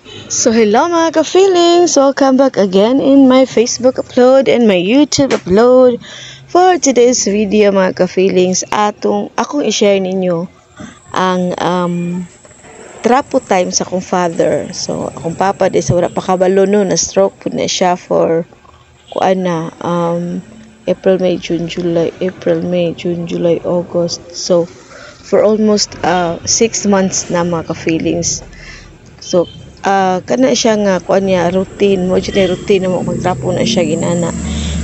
So hello mga ka-feelings! Welcome back again in my Facebook upload and my YouTube upload. For today's video mga ka-feelings, akong i-share ninyo ang trapo time sa akong father. So akong papa di sa wala pa kabalo no, na stroke po na siya for April, May, June, July, August. So for almost 6 months na mga ka-feelings. So kana siya nga routine mo routine mo magtrapo na siya ginana,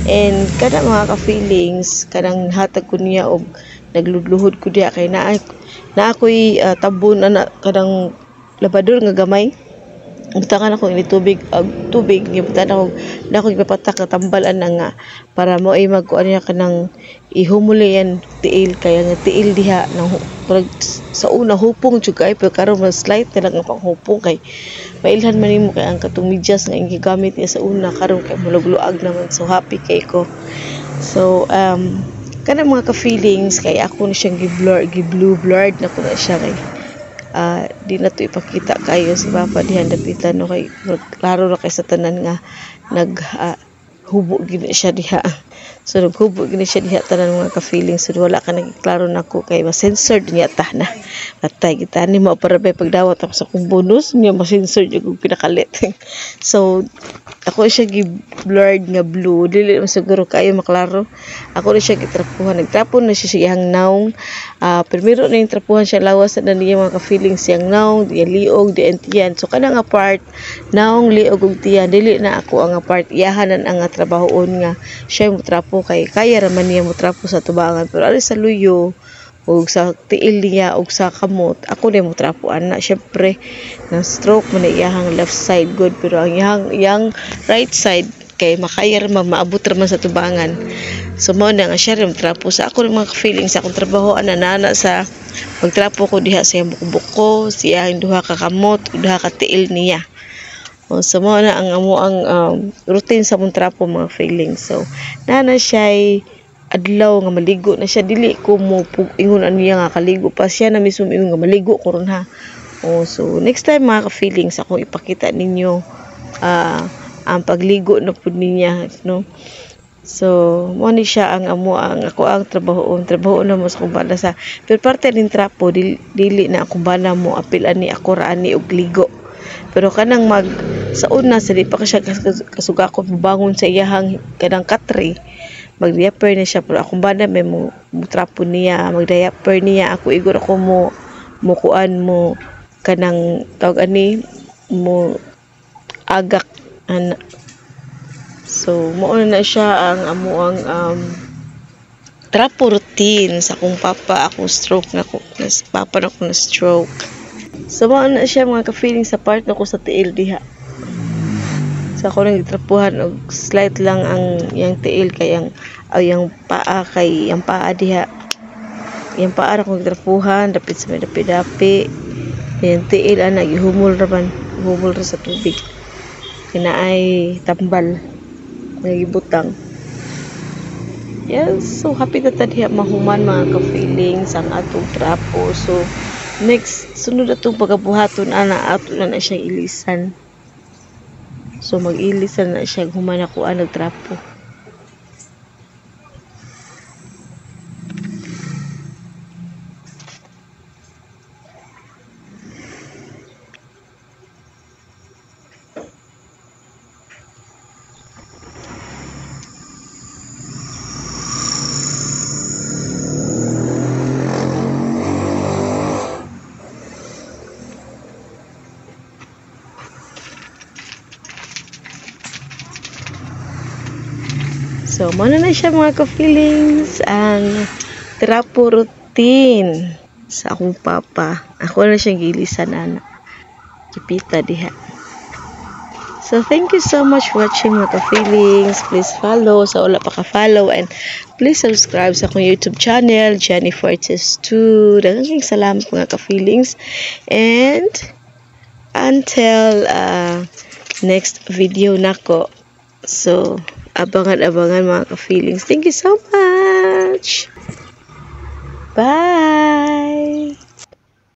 and kana mga ka-feelings kanang hatag ko niya og nagludluhod ko diha kay na ako'y tabon na kanang labador nga gamay. Butangan ako ini tubig gibutan ako na ako ipapatak na tambalan na nga para mo ay magkuan niya kanang ihumuli yan tiil, kaya nga tiil diha nang sa una hupong jud kay pero karon mas slight na lang ang panghupong kay mailhan man nimo kay ang katong medyas nga gigamit niya sa una karon kay mulugluag naman, so happy kay ko. So kana mga ka-feelings kay ako na siyang gi-blue blurred na ko na siya kay di na to ipakita kayo si Papa dihan dapitan no, kay klaro ra kay sa tanan nga hubo gid siya diha. So naghubo gid siya diha tanan mga ka-feelings, so wala ka nagklaro nako kay ma-censored niya ta na patay kita ni mo para pagdawat ako sa kung bonus niya ma-censored yung pinakalit. So ako siya gi-blurred nga blue, dili man siguro kayo maklaro. Ako na siya gitrapuhan, nagtrapon na siya siyang naong primero na yung trapuhan siya lawas na niya mga ka-feelings siyang naong diya liog di entiyan. So kanang apart naong liog ug tiyan, dili na ako ang apart iyahanan ang trabahoon nga siya mo trapo kay kaya raman niya mo trapo sa tubangan, pero ali sa luyo ug sa tiil niya ug sa kamot ako na mo trapo ana. Syempre na stroke man iyahang left side good, pero ang iyang right side kay makaya ra maabot ra man sa tubangan. So mo na nga siya rin trapo sa ako mga ka-feelings sa akong trabaho nana sa pagtrapo ko diha sa buko siya ang duha ka kamot ug duha ka tiil niya. So mo na ang routine sa mong trapo mga feelings. So nana siya adlaw nga maligo na siya, dili ko mo ingon niya nga kaligo pa siya na mismo ingon nga maligo ko ron ha. So next time mga ka-feelings akong ipakita ninyo ang pagligo na pud niya no. So mo ni siya ang ako ang trabaho na mo sa kumbana sa pero parte nin trapo dili na akong bana mo apil ani ako ra ani og ligo. Pero kanang sa una sa di pa ka siya kasugakon bangon sa iyahang kanang katri mag-diaper na siya, pero akong bana may mo trapo niya mag-diaper niya ako igor ako mo kuan mo kanang tawag ani mo agak ana. So mao na siya ang amuang trapo routine sa akong papa. Ako stroke na ko papa na ko na stroke. So mao na siya mga ka-feeling sa part na ko sa tiil diha. So ako nang gitrapuhan og slight lang ang yang tiil kay ang paa kay ang paa diha. Yang paa ra ko gitrapuhan dapit sa dapi. Yang tiil ana gihumol ra sa tubig. Kinaay tambal nga gibutang. Yes, so happy ta diha mahuman mga ka-feelings ang atong trapo. So next sunod atong pagabuhaton ana ato na siya ilisan. So mag-ilisan na siya human ako nagtrapo. So, muna na siya mga ka-feelings ang trapo routine sa akong papa. Ako na siyang gilisan na kipita diha. So, thank you so much for watching mga ka-feelings. Please follow sa wala pa ka-follow, and please subscribe sa akong YouTube channel, Jenny Fortes 2. Daghang salamat mga ka-feelings. And until next video nako. So, abangan mga ka-feelings. Thank you so much. Bye.